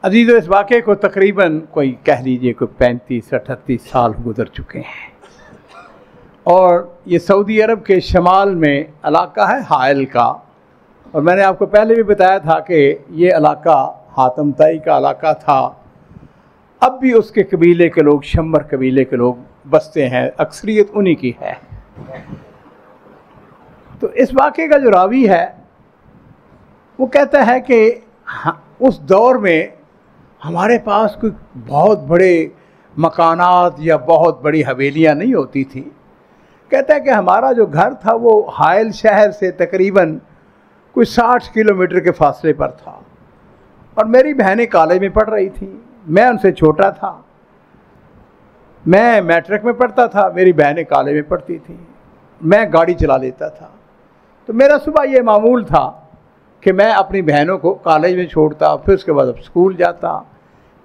अजीज़ों, इस वाक़े को तकरीबन कोई कह लीजिए कोई 35-38 साल गुजर चुके हैं और ये सऊदी अरब के शमाल में इलाका है हाइल का। और मैंने आपको पहले भी बताया था कि ये इलाका हातम ताई का इलाका था। अब भी उसके कबीले के लोग, शम्बर कबीले के लोग बसते हैं, अक्सरियत उन्हीं की है। तो इस वाक़े का जो रावी है वो कहता है कि उस दौर में हमारे पास कोई बहुत बड़े मकानात या बहुत बड़ी हवेलियां नहीं होती थी। कहता है कि हमारा जो घर था वो हाइल शहर से तकरीबन कोई 60 किलोमीटर के फासले पर था और मेरी बहनें कॉलेज में पढ़ रही थी। मैं उनसे छोटा था, मैं मैट्रिक में पढ़ता था, मेरी बहनें कॉलेज में पढ़ती थी। मैं गाड़ी चला लेता था, तो मेरा सुबह ये मामूल था कि मैं अपनी बहनों को कॉलेज में छोड़ता, फिर उसके बाद अब स्कूल जाता।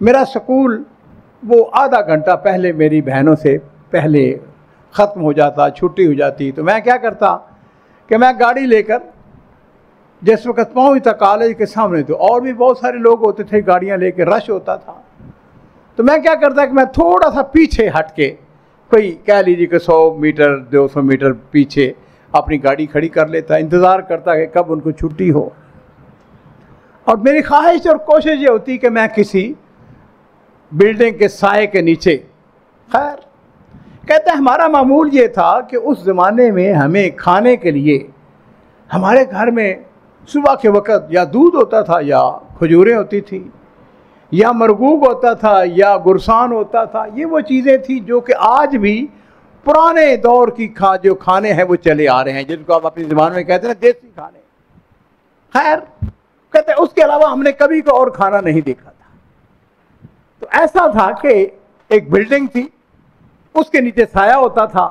मेरा स्कूल वो आधा घंटा पहले मेरी बहनों से पहले ख़त्म हो जाता, छुट्टी हो जाती। तो मैं क्या करता कि मैं गाड़ी लेकर जिस वक्त पहुँचता कॉलेज के सामने, तो और भी बहुत सारे लोग होते थे, गाड़ियाँ लेकर रश होता था। तो मैं क्या करता कि मैं थोड़ा सा पीछे हट के, कोई कह लीजिए कि 100 मीटर 200 मीटर पीछे अपनी गाड़ी खड़ी कर लेता, इंतज़ार करता कि कब उनको छुट्टी हो। और मेरी ख्वाहिश और कोशिश ये होती कि मैं किसी बिल्डिंग के साए के नीचे। खैर, कहते हैं हमारा मामूल ये था कि उस ज़माने में हमें खाने के लिए हमारे घर में सुबह के वक़्त या दूध होता था या खजूरें होती थी या मरगूब होता था या गुरसान होता था। ये वो चीज़ें थी जो कि आज भी पुराने दौर की जो खाने हैं वो चले आ रहे हैं, जिनको आप अपनी ज़बान में कहते हैं देसी खाने। खैर, कहते हैं उसके अलावा हमने कभी को और खाना नहीं देखा था। तो ऐसा था कि एक बिल्डिंग थी, उसके नीचे साया होता था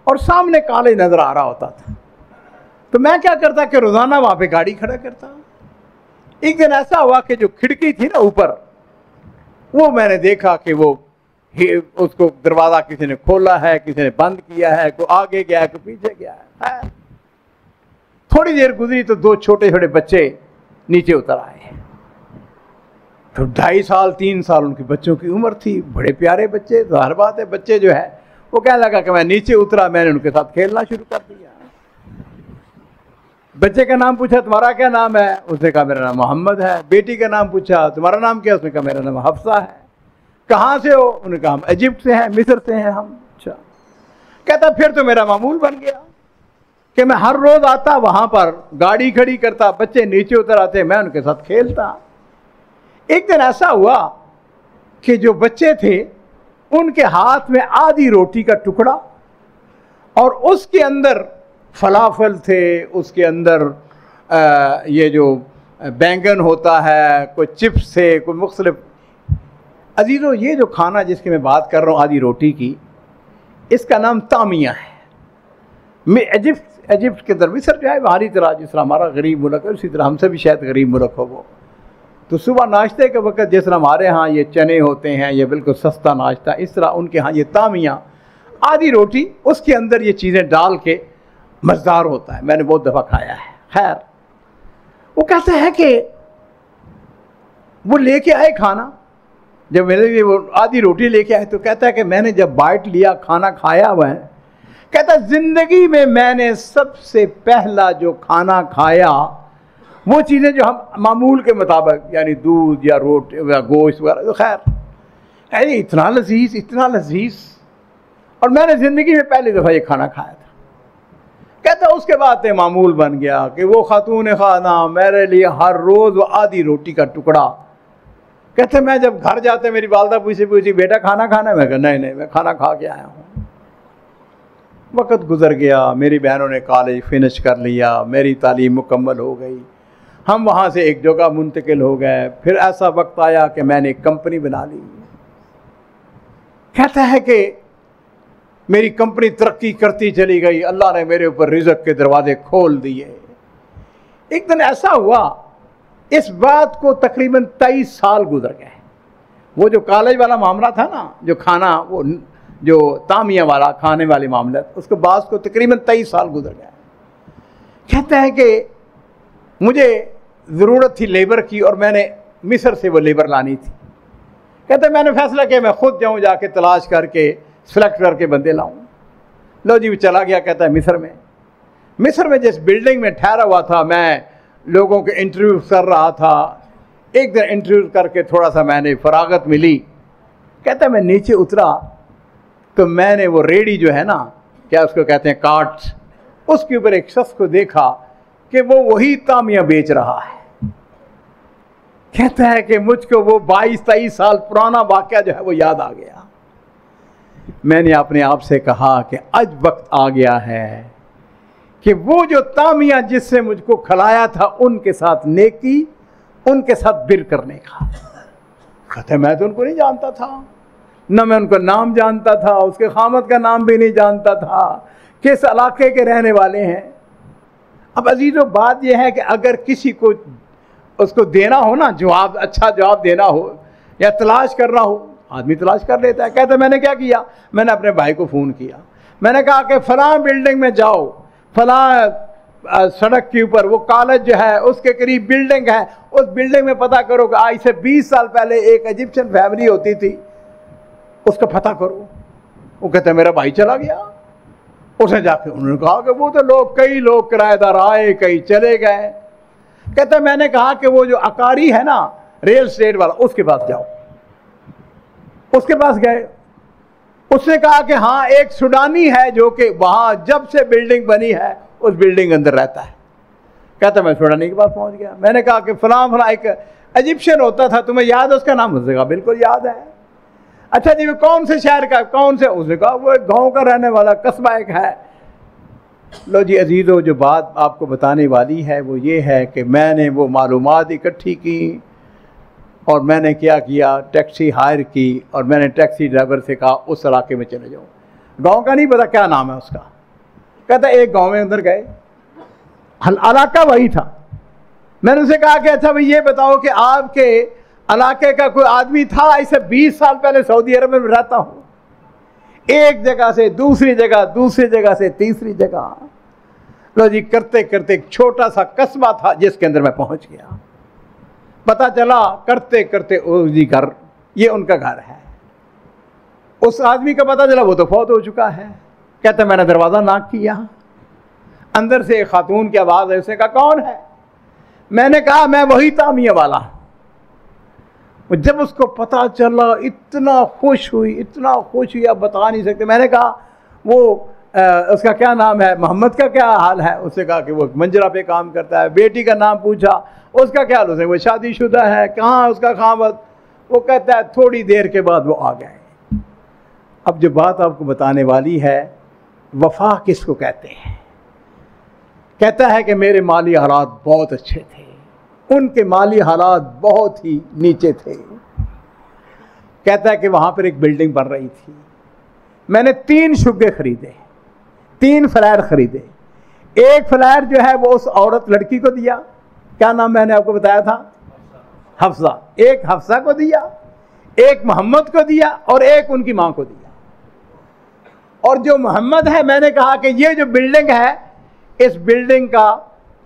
और सामने कॉलेज नज़र आ रहा होता था। तो मैं क्या करता कि रोज़ाना वहाँ पे गाड़ी खड़ा करता। एक दिन ऐसा हुआ कि जो खिड़की थी ना ऊपर, वो मैंने देखा कि वो उसको दरवाज़ा किसी ने खोला है, किसी ने बंद किया है, कोई आगे गया है, कोई पीछे गया है। थोड़ी देर गुजरी तो 2 छोटे छोटे बच्चे नीचे उतर आए। तो 2.5 साल 3 साल उनके बच्चों की उम्र थी, बड़े प्यारे बच्चे। तो हर बात है, बच्चे जो है वो कहने लगा कि मैं नीचे उतरा, मैंने उनके साथ खेलना शुरू कर दिया। बच्चे का नाम पूछा, तुम्हारा क्या नाम है? उसने कहा मेरा नाम मोहम्मद है। बेटी का नाम पूछा, तुम्हारा नाम क्या? उसने कहा मेरा नाम हफ्सा है। कहाँ से हो? उन्होंने कहा हम इजिप्ट से हैं, मिस्र से हैं हम। अच्छा। कहता फिर तो मेरा मामूल बन गया कि मैं हर रोज आता, वहां पर गाड़ी खड़ी करता, बच्चे नीचे उतर आते, मैं उनके साथ खेलता। एक दिन ऐसा हुआ कि जो बच्चे थे उनके हाथ में आधी रोटी का टुकड़ा और उसके अंदर फलाफल थे, उसके अंदर ये जो बैंगन होता है, कोई चिप्स थे, कोई मुख्तलिफ। अजीज़ों, ये जो खाना जिसकी मैं बात कर रहा हूँ आधी रोटी की, इसका नाम तामिया है। इजिप्ट के अंदर, मिस्र जो है बाहरी तरह, जिस तरह हमारा गरीब मुल्क है उसी तरह हमसे भी शायद गरीब मुल्क हो वो। तो सुबह नाश्ते के वक्त जिस तरह हमारे यहाँ ये चने होते हैं, ये बिल्कुल सस्ता नाश्ता, इस तरह उनके यहाँ ये तामिया, आधी रोटी, उसके अंदर ये चीज़ें डाल के मज़ेदार होता है। मैंने बहुत दफ़ा खाया है। खैर, वो कहते हैं कि वो लेके आए खाना, जब मेरे लिए वो आधी रोटी लेके आए तो कहता है कि मैंने जब बाइट लिया, खाना खाया हुआ है, कहता ज़िंदगी में मैंने सबसे पहला जो खाना खाया वो चीज़ें जो हम मामूल के मुताबिक, यानी दूध या रोटी या गोश्त वगैरह, तो खैर अरे इतना लजीज, इतना लजीज, और मैंने ज़िंदगी में पहली दफ़ा ये खाना खाया था। कहता उसके बाद तो मामूल बन गया कि वो खातून खाना मेरे लिए हर रोज़ वो आधी रोटी का टुकड़ा। कहते मैं जब घर जाते मेरी वालदा पूछी बेटा खाना खाना है? मैं कहा नहीं मैं खाना खा के आया हूँ। वक्त गुजर गया, मेरी बहनों ने कॉलेज फिनिश कर लिया, मेरी तालीम मुकम्मल हो गई, हम वहाँ से एक जगह मुंतकिल हो गए। फिर ऐसा वक्त आया कि मैंने एक कंपनी बना ली। कहता है कि मेरी कंपनी तरक्की करती चली गई, अल्लाह ने मेरे ऊपर रिज़्क़ के दरवाजे खोल दिए। एक दिन ऐसा हुआ, इस बात को तकरीबन 23 साल गुजर गए। वो जो कॉलेज वाला मामला था ना, जो खाना, वो जो तामिया वाला खाने वाली मामला, उसके बाद को तकरीबन 23 साल गुजर गए। कहता है कि मुझे ज़रूरत थी लेबर की और मैंने मिस्र से वो लेबर लानी थी। कहते मैंने फैसला किया मैं खुद जाऊं, जाके तलाश करके सेलेक्ट करके बंदे लाऊं। लो जी, वो चला गया। कहता है मिस्र में जिस बिल्डिंग में ठहरा हुआ था, मैं लोगों के इंटरव्यू कर रहा था। एक दिन इंटरव्यू करके थोड़ा सा मैंने फरागत मिली। कहता है मैं नीचे उतरा तो मैंने वो रेडी जो है ना, क्या उसको कहते हैं, कार्ट्स, उसके ऊपर एक शख्स को देखा कि वो वही तामियां बेच रहा है। कहता है कि मुझको वो 22-23 साल पुराना वाकया जो है वो याद आ गया। मैंने अपने आप से कहा कि आज वक्त आ गया है कि वो जो तामियां जिससे मुझको खिलाया था उनके साथ नेकी, उनके साथ बिर करने का। कहते मैं तो उनको नहीं जानता था, न मैं उनका नाम जानता था, उसके खामद का नाम भी नहीं जानता था, किस इलाके के रहने वाले हैं। अब अजीजों, बात यह है कि अगर किसी को उसको देना हो ना जवाब, अच्छा जवाब देना हो या तलाश करना हो, आदमी तलाश कर लेता है। कहते मैंने क्या किया, मैंने अपने भाई को फ़ोन किया। मैंने कहा कि फ़लाँ बिल्डिंग में जाओ, फ़लाँ सड़क के ऊपर वो कॉलेज जो है उसके करीब बिल्डिंग है, उस बिल्डिंग में पता करो कि आज से 20 साल पहले एक इजिप्शियन फैमिली होती थी, उसका पता करो। वो कहते मेरा भाई चला गया। उसने जाके उन्होंने कहा कि वो तो लोग, कई लोग किराएदार आए, कई चले गए। कहते मैंने कहा कि वो जो अकारी है ना, रियल एस्टेट वाला, उसके पास जाओ। उसके पास गए। उसने कहा कि हाँ, एक सुडानी है जो कि वहां जब से बिल्डिंग बनी है उस बिल्डिंग के अंदर रहता है। कहता मैं सुडानी के पास पहुंच गया। मैंने कहा कि फलां फलां एक इजिप्शियन होता था, तुम्हें याद है उसका नाम? उसने कहा बिल्कुल याद है। अच्छा जी, वो कौन से शहर का, कौन से? उसने कहा वो एक गाँव का रहने वाला, कस्बा एक है। लो जी अजीज़ों, जो बात आपको बताने वाली है वो ये है कि मैंने वो मालूमात इकट्ठी की और मैंने क्या किया, टैक्सी हायर की और मैंने टैक्सी ड्राइवर से कहा उस इलाके में चले जाओ। गांव का नहीं पता क्या नाम है उसका। कहता एक गांव में अंदर गए, इलाका वही था। मैंने उसे कहा कि अच्छा भाई ये बताओ कि आपके इलाके का कोई आदमी था? ऐसे 20 साल पहले सऊदी अरब में रहता हूँ, एक जगह से दूसरी जगह, दूसरी जगह से तीसरी जगह। लो जी, करते करते एक छोटा सा कस्बा था जिसके अंदर मैं पहुंच गया। पता चला करते करते ओ जी घर, ये उनका घर है। उस आदमी का पता चला वो तो फौत हो चुका है। कहते मैंने दरवाज़ा नॉक किया, अंदर से एक खातून की आवाज़ है। उसने कहा कौन है? मैंने कहा मैं वही तामिया वाला। जब उसको पता चला इतना खुश हुई, इतना खुश हुई, आप बता नहीं सकते। मैंने कहा वो उसका क्या नाम है, मोहम्मद का क्या हाल है? उसने कहा कि वो मंजरा पे काम करता है। बेटी का नाम पूछा, उसका क्या हाल? उसने वो शादीशुदा है। कहाँ उसका खामद? वो कहता है थोड़ी देर के बाद वो आ गए। अब जो बात आपको बताने वाली है, वफा किसको कहते हैं? कहता है कि मेरे माली हालात बहुत अच्छे थे, उनके माली हालात बहुत ही नीचे थे। कहता है कि वहां पर एक बिल्डिंग बन रही थी, मैंने 3 शुगे खरीदे, 3 फ्लैट खरीदे। एक फ्लैट जो है वो उस औरत लड़की को दिया, क्या नाम मैंने आपको बताया था? हफ्सा। एक हफ्सा को दिया, एक मोहम्मद को दिया और एक उनकी मां को दिया। और जो मोहम्मद है, मैंने कहा कि ये जो बिल्डिंग है, इस बिल्डिंग का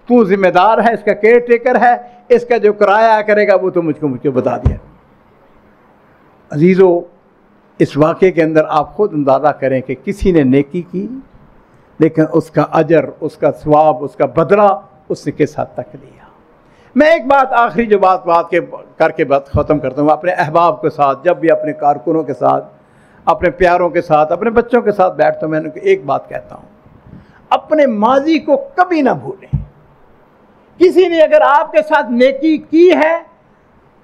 तू जिम्मेदार है, इसका केयर टेकर है, इसका जो किराया करेगा वो तो मुझको बता दिया। अजीज़ों, इस वाक़े के अंदर आप खुद अंदाज़ा करें कि किसी ने नेकी की, लेकिन उसका अजर, उसका सवाब, उसका बदला उसने किस हद तक लिया। मैं एक बात आखिरी जो बात करके बात ख़त्म करता हूँ। अपने अहबाब के साथ, जब भी अपने कारकुनों के साथ, अपने प्यारों के साथ, अपने बच्चों के साथ बैठता हूँ, मैं उनको एक बात कहता हूँ, अपने माजी को कभी ना भूलें। किसी ने अगर आपके साथ नेकी की है,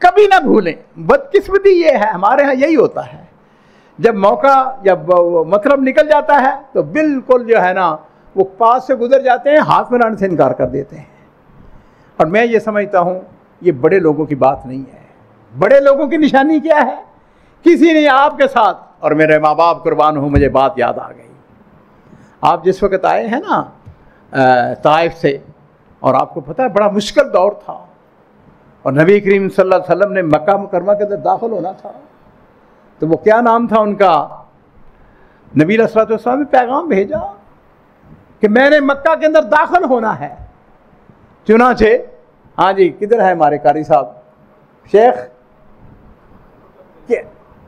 कभी ना भूलें। बदकिस्मती ये है, हमारे यहाँ यही होता है, जब मौका या मतलब निकल जाता है तो बिल्कुल जो है ना वो पास से गुजर जाते हैं, हाथ में लाने से इनकार कर देते हैं। और मैं ये समझता हूँ ये बड़े लोगों की बात नहीं है। बड़े लोगों की निशानी क्या है? किसी ने आपके साथ, और मेरे माँ बाप कुर्बान हो, मुझे बात याद आ गई। आप जिस वक्त आए हैं ना ताइफ से, और आपको पता है बड़ा मुश्किल दौर था, और नबी करीम सल्लल्लाहु अलैहि वसल्लम ने मक्का मुकरमा के अंदर दाखिल होना था, तो वो क्या नाम था उनका? नबी अलैहि वसल्लम ने पैगाम भेजा कि मैंने मक्का के अंदर दाखिल होना है। चुनाचे, हाँ जी, किधर है हमारे कारी साहब? शेख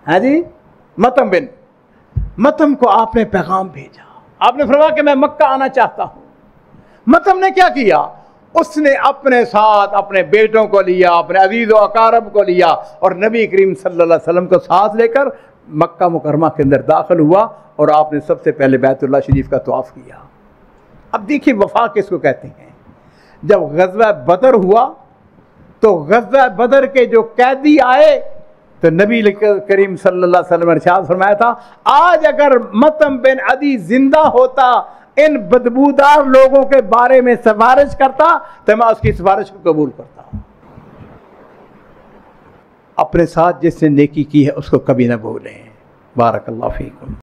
हाँ जी, मतम बिन मतम को आपने पैगाम भेजा, आपने फरमाया कि मैं मक्का आना चाहता हूं। मतम ने क्या किया, उसने अपने साथ अपने बेटों को लिया, अपने अजीज़ व अकारब को लिया और नबी करीम सल्लल्लाहु अलैहि वसल्लम को साथ लेकर मक्का मुकरमा के अंदर दाखिल हुआ और आपने सबसे पहले बैतुल्लाह शरीफ का तवाफ़ किया। अब देखिए वफा किसको कहते हैं। जब ग़ज़वा बदर हुआ तो ग़ज़वा बदर के जो कैदी आए तो नबी करीम सल्लल्लाहु अलैहि वसल्लम ने इरशाद फरमाया था, आज अगर मतम बिन अदी जिंदा होता, इन बदबूदार लोगों के बारे में सिफारिश करता तो मैं उसकी सिफारिश को कबूल करता। अपने साथ जिसने नेकी की है उसको कभी ना भूलें। बारकल्लाहु फीकुम।